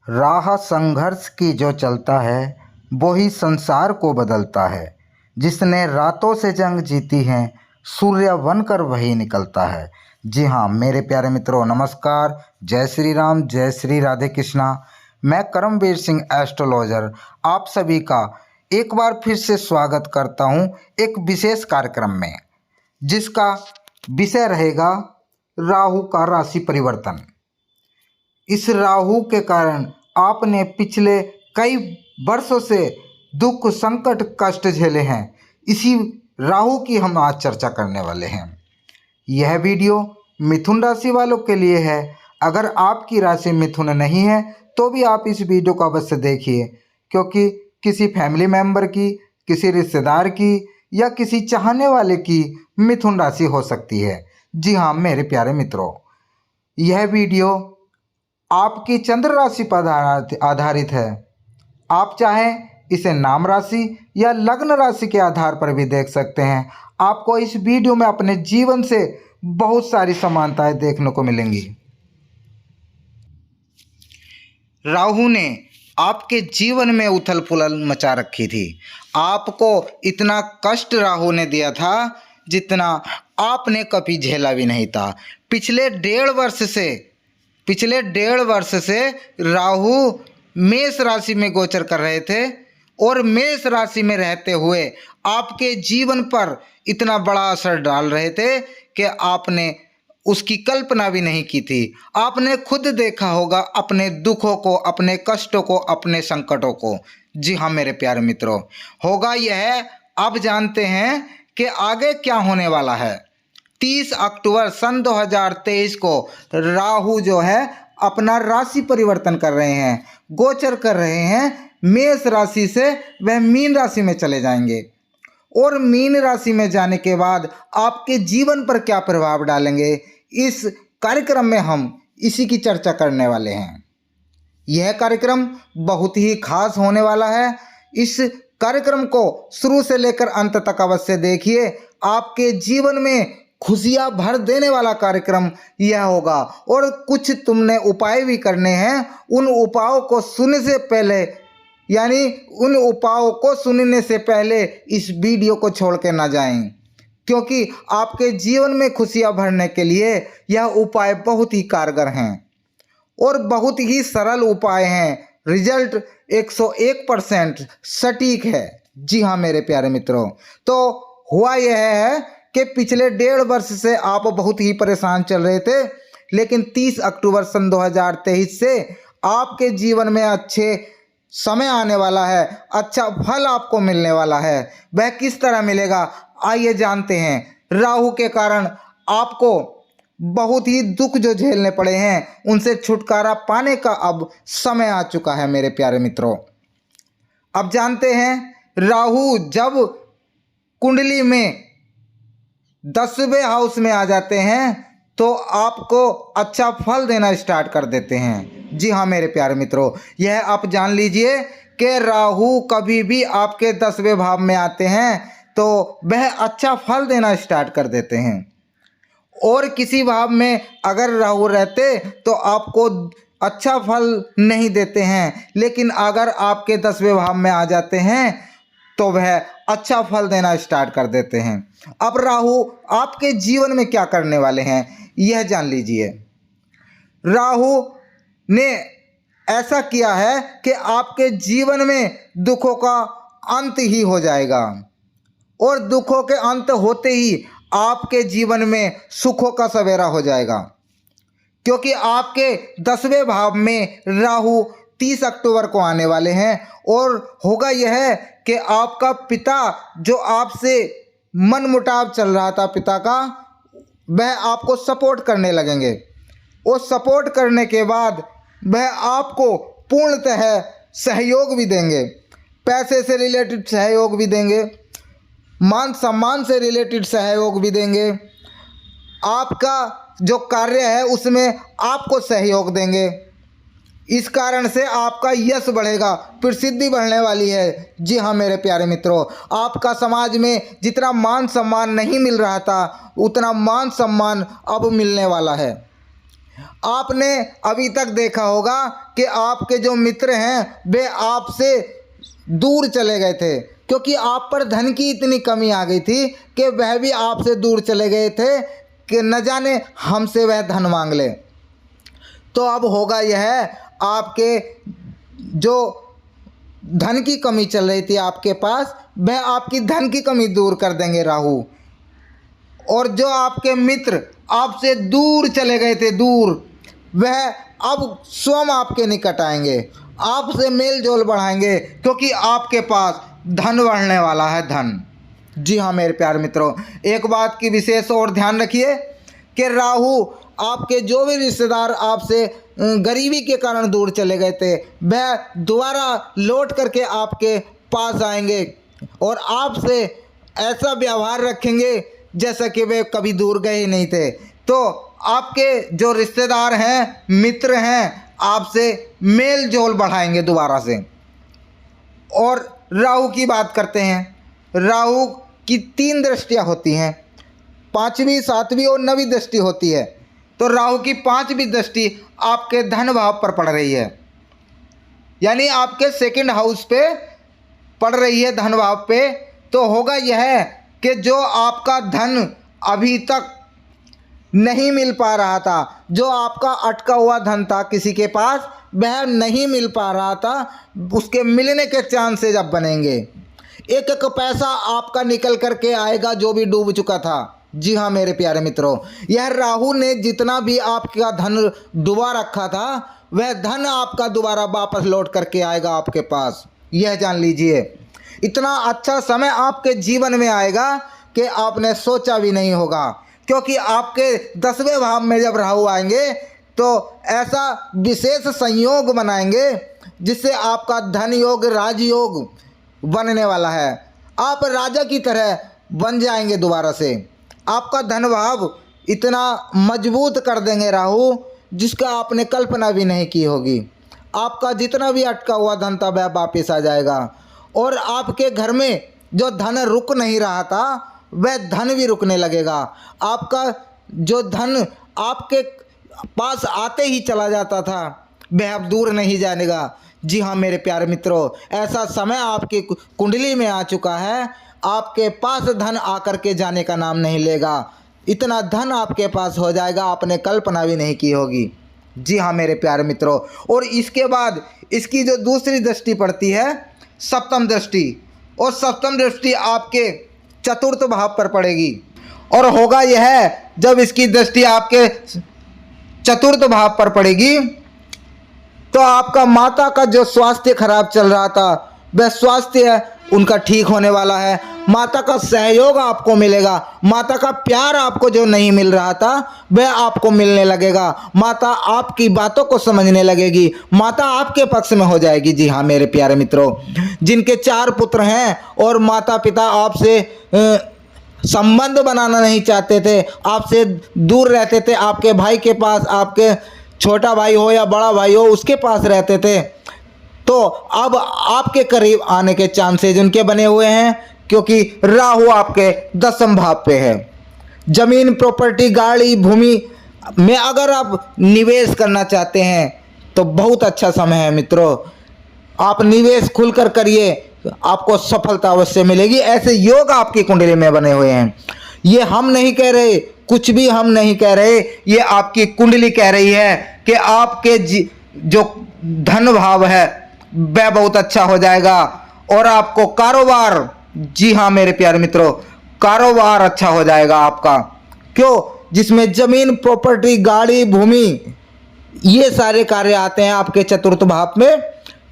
राह संघर्ष की जो चलता है वो ही संसार को बदलता है। जिसने रातों से जंग जीती है सूर्य बनकर वही निकलता है। जी हाँ मेरे प्यारे मित्रों, नमस्कार। जय श्री राम, जय श्री राधे कृष्णा। मैं करमवीर सिंह एस्ट्रोलॉजर आप सभी का एक बार फिर से स्वागत करता हूँ एक विशेष कार्यक्रम में, जिसका विषय रहेगा राहु का राशि परिवर्तन। इस राहु के कारण आपने पिछले कई वर्षों से दुख, संकट, कष्ट झेले हैं। इसी राहु की हम आज चर्चा करने वाले हैं। यह वीडियो मिथुन राशि वालों के लिए है। अगर आपकी राशि मिथुन नहीं है तो भी आप इस वीडियो को अवश्य देखिए, क्योंकि किसी फैमिली मेंबर की, किसी रिश्तेदार की या किसी चाहने वाले की मिथुन राशि हो सकती है। जी हाँ मेरे प्यारे मित्रों, यह वीडियो आपकी चंद्र राशि पर आधारित है। आप चाहें इसे नाम राशि या लग्न राशि के आधार पर भी देख सकते हैं। आपको इस वीडियो में अपने जीवन से बहुत सारी समानताएं देखने को मिलेंगी। राहु ने आपके जीवन में उथल पुथल मचा रखी थी। आपको इतना कष्ट राहु ने दिया था जितना आपने कभी झेला भी नहीं था। पिछले डेढ़ वर्ष से राहु मेष राशि में गोचर कर रहे थे और मेष राशि में रहते हुए आपके जीवन पर इतना बड़ा असर डाल रहे थे कि आपने उसकी कल्पना भी नहीं की थी। आपने खुद देखा होगा अपने दुखों को, अपने कष्टों को, अपने संकटों को। जी हाँ मेरे प्यारे मित्रों, होगा यह अब जानते हैं कि आगे क्या होने वाला है। 30 अक्टूबर सन 2023 को राहु जो है अपना राशि परिवर्तन कर रहे हैं, गोचर कर रहे हैं। मेष राशि से वह मीन राशि में चले जाएंगे और मीन राशि में जाने के बाद आपके जीवन पर क्या प्रभाव डालेंगे, इस कार्यक्रम में हम इसी की चर्चा करने वाले हैं। यह कार्यक्रम बहुत ही खास होने वाला है। इस कार्यक्रम को शुरू से लेकर अंत तक अवश्य देखिए। आपके जीवन में खुशियां भर देने वाला कार्यक्रम यह होगा। और कुछ तुमने उपाय भी करने हैं। उन उपायों को सुनने से पहले इस वीडियो को छोड़ के ना जाएं, क्योंकि आपके जीवन में खुशियां भरने के लिए यह उपाय बहुत ही कारगर हैं और बहुत ही सरल उपाय हैं। रिजल्ट 101% सटीक है। जी हाँ मेरे प्यारे मित्रों, तो हुआ यह है कि पिछले डेढ़ वर्ष से आप बहुत ही परेशान चल रहे थे, लेकिन 30 अक्टूबर सन 2023 से आपके जीवन में अच्छे समय आने वाला है, अच्छा फल आपको मिलने वाला है। वह किस तरह मिलेगा आइए जानते हैं। राहु के कारण आपको बहुत ही दुख जो झेलने पड़े हैं उनसे छुटकारा पाने का अब समय आ चुका है मेरे प्यारे मित्रों। अब जानते हैं राहु जब कुंडली में 10वें हाउस में आ जाते हैं तो आपको अच्छा फल देना स्टार्ट कर देते हैं। जी हाँ मेरे प्यारे मित्रों, यह आप जान लीजिए कि राहु कभी भी आपके 10वें भाव में आते हैं तो वह अच्छा फल देना स्टार्ट कर देते हैं। और किसी भाव में अगर राहु रहते तो आपको अच्छा फल नहीं देते हैं, लेकिन अगर आपके 10वें भाव में आ जाते हैं तो वह अच्छा फल देना स्टार्ट कर देते हैं। अब राहु आपके जीवन में क्या करने वाले हैं यह जान लीजिए। राहु ने ऐसा किया है कि आपके जीवन में दुखों का अंत ही हो जाएगा और दुखों के अंत होते ही आपके जीवन में सुखों का सवेरा हो जाएगा, क्योंकि आपके 10वें भाव में राहु 30 अक्टूबर को आने वाले हैं। और होगा यह कि आपका पिता जो आपसे मनमुटाव चल रहा था पिता का, वह आपको सपोर्ट करने लगेंगे और सपोर्ट करने के बाद वह आपको पूर्णतः सहयोग भी देंगे। पैसे से रिलेटेड सहयोग भी देंगे, मान सम्मान से रिलेटेड सहयोग भी देंगे, आपका जो कार्य है उसमें आपको सहयोग देंगे। इस कारण से आपका यश बढ़ेगा, प्रसिद्धि बढ़ने वाली है। जी हाँ मेरे प्यारे मित्रों, आपका समाज में जितना मान सम्मान नहीं मिल रहा था उतना मान सम्मान अब मिलने वाला है। आपने अभी तक देखा होगा कि आपके जो मित्र हैं वे आपसे दूर चले गए थे, क्योंकि आप पर धन की इतनी कमी आ गई थी कि वह भी आपसे दूर चले गए थे कि न जाने हमसे वह धन मांग ले। तो अब होगा यह, आपके जो धन की कमी चल रही थी आपके पास, वह आपकी धन की कमी दूर कर देंगे राहु। और जो आपके मित्र आपसे दूर चले गए थे दूर, वह अब स्वयं आपके निकट आएंगे, आपसे मेल जोल बढ़ाएंगे, क्योंकि आपके पास धन बढ़ने वाला है, धन। जी हाँ मेरे प्यारे मित्रों, एक बात की विशेष और ध्यान रखिए कि राहु आपके जो भी रिश्तेदार आपसे गरीबी के कारण दूर चले गए थे, वह दोबारा लौट करके आपके पास आएंगे और आपसे ऐसा व्यवहार रखेंगे जैसा कि वे कभी दूर गए ही नहीं थे। तो आपके जो रिश्तेदार हैं, मित्र हैं, आपसे मेल जोल बढ़ाएंगे दोबारा से। और राहु की बात करते हैं। राहु की 3 दृष्टियां होती हैं, 5वीं, 7वीं और 9वीं दृष्टि होती है। तो राहु की 5वीं दृष्टि आपके धन भाव पर पड़ रही है, यानी आपके 2nd हाउस पे पड़ रही है, धन भाव पे। तो होगा यह कि जो आपका धन अभी तक नहीं मिल पा रहा था, जो आपका अटका हुआ धन था किसी के पास, वह नहीं मिल पा रहा था, उसके मिलने के चांसेस अब बनेंगे। एक एक पैसा आपका निकल करके आएगा जो भी डूब चुका था। जी हाँ मेरे प्यारे मित्रों, यह राहु ने जितना भी आपका धन डुबा रखा था, वह धन आपका दोबारा वापस लौट करके आएगा आपके पास, यह जान लीजिए। इतना अच्छा समय आपके जीवन में आएगा कि आपने सोचा भी नहीं होगा, क्योंकि आपके 10वें भाव में जब राहु आएंगे तो ऐसा विशेष संयोग बनाएंगे जिससे आपका धन योग, राजयोग बनने वाला है। आप राजा की तरह बन जाएंगे दोबारा से। आपका धन भाव इतना मजबूत कर देंगे राहु जिसका आपने कल्पना भी नहीं की होगी। आपका जितना भी अटका हुआ धन था वह वापस आ जाएगा, और आपके घर में जो धन रुक नहीं रहा था वह धन भी रुकने लगेगा। आपका जो धन आपके पास आते ही चला जाता था वह अब दूर नहीं जाएगा। जी हाँ मेरे प्यारे मित्रों, ऐसा समय आपकी कुंडली में आ चुका है, आपके पास धन आकर के जाने का नाम नहीं लेगा। इतना धन आपके पास हो जाएगा आपने कल्पना भी नहीं की होगी। जी हाँ मेरे प्यारे मित्रों, और इसके बाद इसकी जो दूसरी दृष्टि पड़ती है, 7म दृष्टि, और 7म दृष्टि आपके 4th भाव पर पड़ेगी। और होगा यह, जब इसकी दृष्टि आपके 4th भाव पर पड़ेगी तो आपका माता का जो स्वास्थ्य खराब चल रहा था वह स्वास्थ्य उनका ठीक होने वाला है। माता का सहयोग आपको मिलेगा, माता का प्यार आपको जो नहीं मिल रहा था वह आपको मिलने लगेगा। माता आपकी बातों को समझने लगेगी, माता आपके पक्ष में हो जाएगी। जी हाँ मेरे प्यारे मित्रों, जिनके 4 पुत्र हैं और माता पिता आपसे संबंध बनाना नहीं चाहते थे, आपसे दूर रहते थे, आपके भाई के पास, आपके छोटा भाई हो या बड़ा भाई हो उसके पास रहते थे, तो अब आपके करीब आने के चांसेस उनके बने हुए हैं, क्योंकि राहु आपके 10म भाव पे है। जमीन, प्रॉपर्टी, गाड़ी, भूमि में अगर आप निवेश करना चाहते हैं तो बहुत अच्छा समय है मित्रों। आप निवेश खुलकर करिए, आपको सफलता अवश्य मिलेगी। ऐसे योग आपकी कुंडली में बने हुए हैं। ये हम नहीं कह रहे, कुछ भी हम नहीं कह रहे, ये आपकी कुंडली कह रही है कि आपके जो धन भाव है वह बहुत अच्छा हो जाएगा, और आपको कारोबार, जी हाँ मेरे प्यारे मित्रों, कारोबार अच्छा हो जाएगा आपका। क्यों? जिसमें जमीन, प्रॉपर्टी, गाड़ी, भूमि, ये सारे कार्य आते हैं आपके 4th भाव में,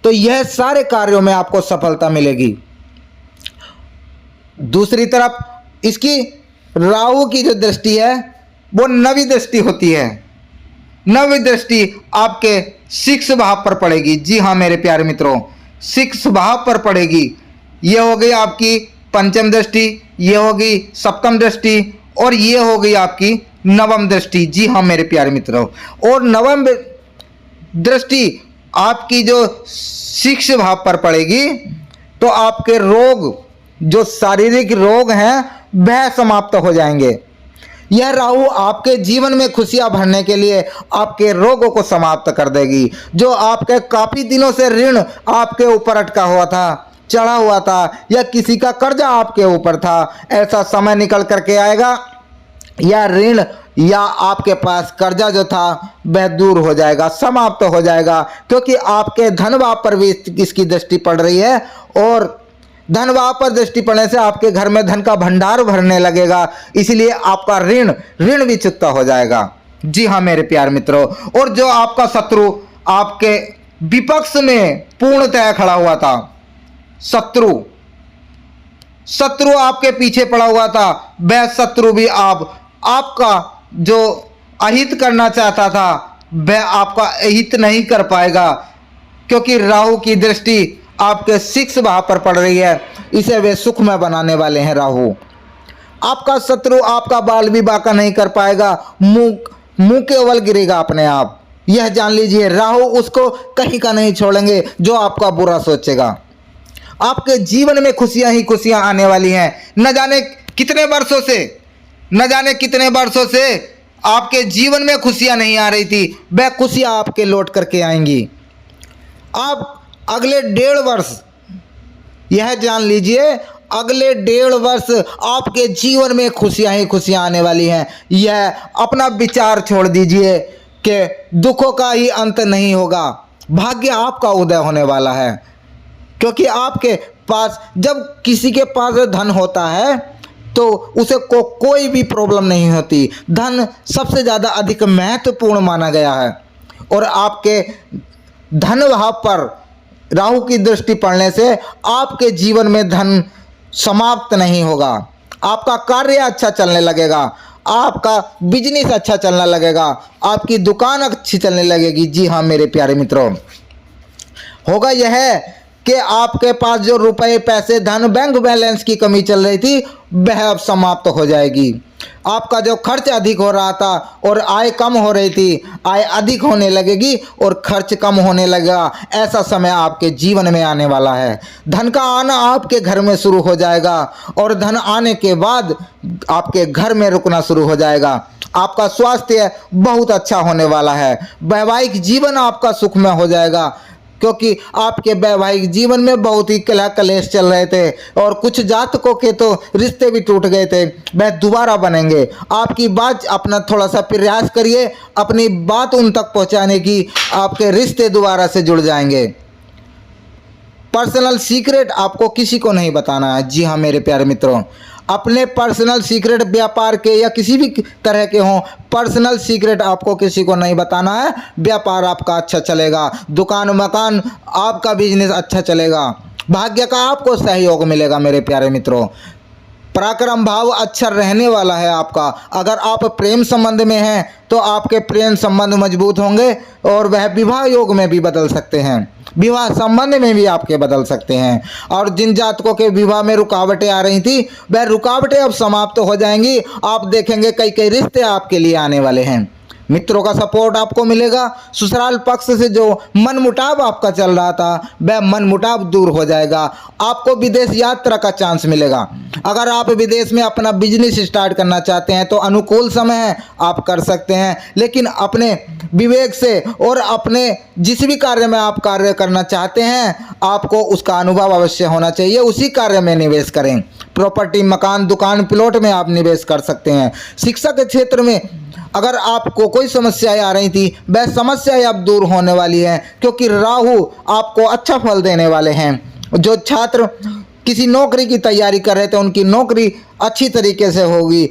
तो यह सारे कार्यों में आपको सफलता मिलेगी। दूसरी तरफ इसकी राहु की जो दृष्टि है वो 9वीं दृष्टि होती है। 9वीं दृष्टि आपके 6 भाव पर पड़ेगी। जी हाँ मेरे प्यारे मित्रों, 6 भाव पर पड़ेगी। ये हो गई आपकी 5म दृष्टि, ये होगी 7म दृष्टि, और ये हो गई आपकी 9वीं दृष्टि। जी हाँ मेरे प्यारे मित्रों, और 9वीं दृष्टि आपकी जो 6 भाव पर पड़ेगी तो आपके रोग, जो शारीरिक रोग हैं वह समाप्त हो जाएंगे। यह राहु आपके जीवन में खुशियां भरने के लिए आपके रोगों को समाप्त कर देगी। जो आपके काफी दिनों से ऋण आपके ऊपर अटका हुआ था, चढ़ा हुआ था, या किसी का कर्जा आपके ऊपर था, ऐसा समय निकल करके आएगा। या ऋण या आपके पास कर्जा जो था वह दूर हो जाएगा, समाप्त हो जाएगा, क्योंकि आपके धन भाव पर भी इसकी दृष्टि पड़ रही है। और धन भाव पर दृष्टि पड़ने से आपके घर में धन का भंडार भरने लगेगा, इसलिए आपका ऋण भी चुकता हो जाएगा। जी हाँ मेरे प्यारे मित्रों, और जो आपका शत्रु आपके विपक्ष में पूर्णतः खड़ा हुआ था, शत्रु आपके पीछे पड़ा हुआ था, वह शत्रु भी आपका जो अहित करना चाहता था वह आपका अहित नहीं कर पाएगा, क्योंकि राहु की दृष्टि आपके 6 भाव पर पड़ रही है। इसे वे सुख में बनाने वाले हैं राहु। आपका शत्रु आपका बाल विवाह का नहीं कर पाएगा, मुंह केवल गिरेगा अपने आप। यह जान लीजिए, राहु उसको कहीं का नहीं छोड़ेंगे जो आपका बुरा सोचेगा। आपके जीवन में खुशियां ही खुशियां आने वाली हैं। न जाने कितने वर्षों से आपके जीवन में खुशियां नहीं आ रही थी, वह खुशियां आपके लौट करके आएंगी। आप अगले 1.5 वर्ष, यह जान लीजिए, अगले 1.5 वर्ष आपके जीवन में खुशियां ही खुशियां आने वाली हैं। यह अपना विचार छोड़ दीजिए कि दुखों का ही अंत नहीं होगा, भाग्य आपका उदय होने वाला है। क्योंकि आपके पास, जब किसी के पास धन होता है तो उसे कोई भी प्रॉब्लम नहीं होती। धन सबसे ज़्यादा अधिक महत्वपूर्ण माना गया है। और आपके धन भाव पर राहु की दृष्टि पड़ने से आपके जीवन में धन समाप्त नहीं होगा। आपका कार्य अच्छा चलने लगेगा, आपका बिजनेस अच्छा चलने लगेगा, आपकी दुकान अच्छी चलने लगेगी। जी हाँ मेरे प्यारे मित्रों, होगा यह कि आपके पास जो रुपए, पैसे, धन, बैंक बैलेंस की कमी चल रही थी वह अब समाप्त हो जाएगी। आपका जो खर्च अधिक हो रहा था और आय कम हो रही थी, आय अधिक होने लगेगी और खर्च कम होने लगेगा। ऐसा समय आपके जीवन में आने वाला है। धन का आना आपके घर में शुरू हो जाएगा और धन आने के बाद आपके घर में रुकना शुरू हो जाएगा। आपका स्वास्थ्य बहुत अच्छा होने वाला है। वैवाहिक जीवन आपका सुखमय हो जाएगा, क्योंकि आपके वैवाहिक जीवन में बहुत ही कलह कलेश चल रहे थे और कुछ जातकों के तो रिश्ते भी टूट गए थे, वह दोबारा बनेंगे। आपकी बात, अपना थोड़ा सा प्रयास करिए अपनी बात उन तक पहुंचाने की, आपके रिश्ते दोबारा से जुड़ जाएंगे। पर्सनल सीक्रेट आपको किसी को नहीं बताना है। जी हाँ मेरे प्यारे मित्रों, अपने पर्सनल सीक्रेट, व्यापार के या किसी भी तरह के हों, पर्सनल सीक्रेट आपको किसी को नहीं बताना है। व्यापार आपका अच्छा चलेगा, दुकान मकान, आपका बिजनेस अच्छा चलेगा, भाग्य का आपको सहयोग मिलेगा मेरे प्यारे मित्रों। पराक्रम भाव अच्छा रहने वाला है आपका। अगर आप प्रेम संबंध में हैं तो आपके प्रेम संबंध मजबूत होंगे और वह विवाह योग में भी बदल सकते हैं, विवाह संबंध में भी आपके बदल सकते हैं। और जिन जातकों के विवाह में रुकावटें आ रही थी वह रुकावटें अब समाप्त हो जाएंगी। आप देखेंगे कई कई रिश्ते आपके लिए आने वाले हैं। मित्रों का सपोर्ट आपको मिलेगा। ससुराल पक्ष से जो मनमुटाव आपका चल रहा था वह मनमुटाव दूर हो जाएगा। आपको विदेश यात्रा का चांस मिलेगा। अगर आप विदेश में अपना बिजनेस स्टार्ट करना चाहते हैं तो अनुकूल समय है, आप कर सकते हैं। लेकिन अपने विवेक से और अपने जिस भी कार्य में आप कार्य करना चाहते हैं आपको उसका अनुभव अवश्य होना चाहिए, उसी कार्य में निवेश करें। प्रॉपर्टी, मकान, दुकान, प्लॉट में आप निवेश कर सकते हैं। शिक्षा के क्षेत्र में अगर आपको कोई समस्याएं आ रही थी वह समस्याएं अब दूर होने वाली हैं, क्योंकि राहु आपको अच्छा फल देने वाले हैं। जो छात्र किसी नौकरी की तैयारी कर रहे थे उनकी नौकरी अच्छी तरीके से होगी,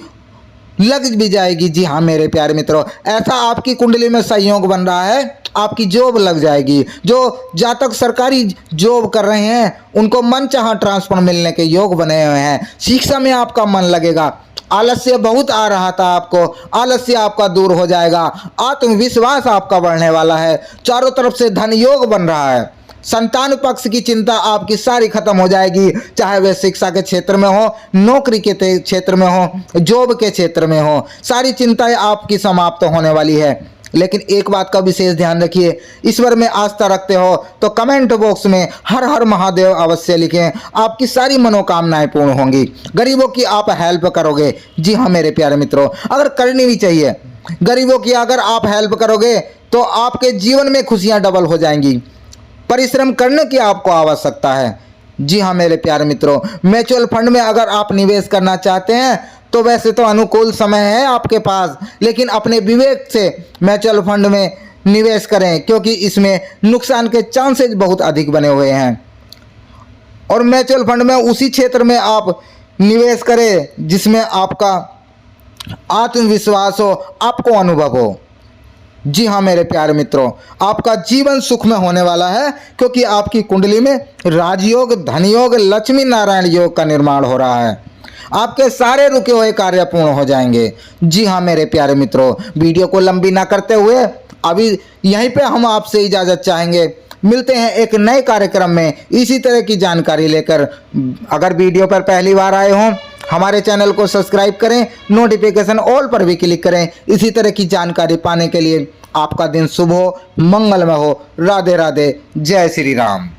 लग भी जाएगी। जी हाँ मेरे प्यारे मित्रों, ऐसा आपकी कुंडली में संयोग बन रहा है, आपकी जॉब लग जाएगी। जो जातक सरकारी जॉब कर रहे हैं उनको मनचाहा ट्रांसफर मिलने के योग बने हुए हैं। शिक्षा में आपका मन लगेगा। आलस्य बहुत आ रहा था आपको, आलस्य आपका दूर हो जाएगा। आत्मविश्वास आपका बढ़ने वाला है। चारों तरफ से धन योग बन रहा है। संतान पक्ष की चिंता आपकी सारी खत्म हो जाएगी, चाहे वह शिक्षा के क्षेत्र में हो, नौकरी के क्षेत्र में हो, जॉब के क्षेत्र में हो, सारी चिंताएं आपकी समाप्त होने वाली है। लेकिन एक बात का विशेष ध्यान रखिए, ईश्वर में आस्था रखते हो तो कमेंट बॉक्स में हर हर महादेव अवश्य लिखें, आपकी सारी मनोकामनाएं पूर्ण होंगी। गरीबों की आप हेल्प करोगे, जी हाँ मेरे प्यारे मित्रों, अगर करनी भी चाहिए। गरीबों की अगर आप हेल्प करोगे तो आपके जीवन में खुशियां डबल हो जाएंगी। परिश्रम करने की आपको आवश्यकता है। जी हाँ मेरे प्यारे मित्रों, म्यूचुअल फंड में अगर आप निवेश करना चाहते हैं तो वैसे तो अनुकूल समय है आपके पास, लेकिन अपने विवेक से म्यूचुअल फंड में निवेश करें, क्योंकि इसमें नुकसान के चांसेस बहुत अधिक बने हुए हैं। और म्यूचुअल फंड में उसी क्षेत्र में आप निवेश करें जिसमें आपका आत्मविश्वास हो, आपको अनुभव हो। जी हाँ मेरे प्यारे मित्रों, आपका जीवन सुख में होने वाला है, क्योंकि आपकी कुंडली में राजयोग, धन योग, लक्ष्मी नारायण योग का निर्माण हो रहा है। आपके सारे रुके हुए कार्य पूर्ण हो जाएंगे। जी हाँ मेरे प्यारे मित्रों, वीडियो को लंबी ना करते हुए अभी यहीं पे हम आपसे इजाज़त चाहेंगे। मिलते हैं एक नए कार्यक्रम में इसी तरह की जानकारी लेकर। अगर वीडियो पर पहली बार आए हों, हमारे चैनल को सब्सक्राइब करें, नोटिफिकेशन ऑल पर भी क्लिक करें। इसी तरह की जानकारी पाने के लिए आपका दिन शुभ हो, मंगलमय हो। राधे राधे, जय श्री राम।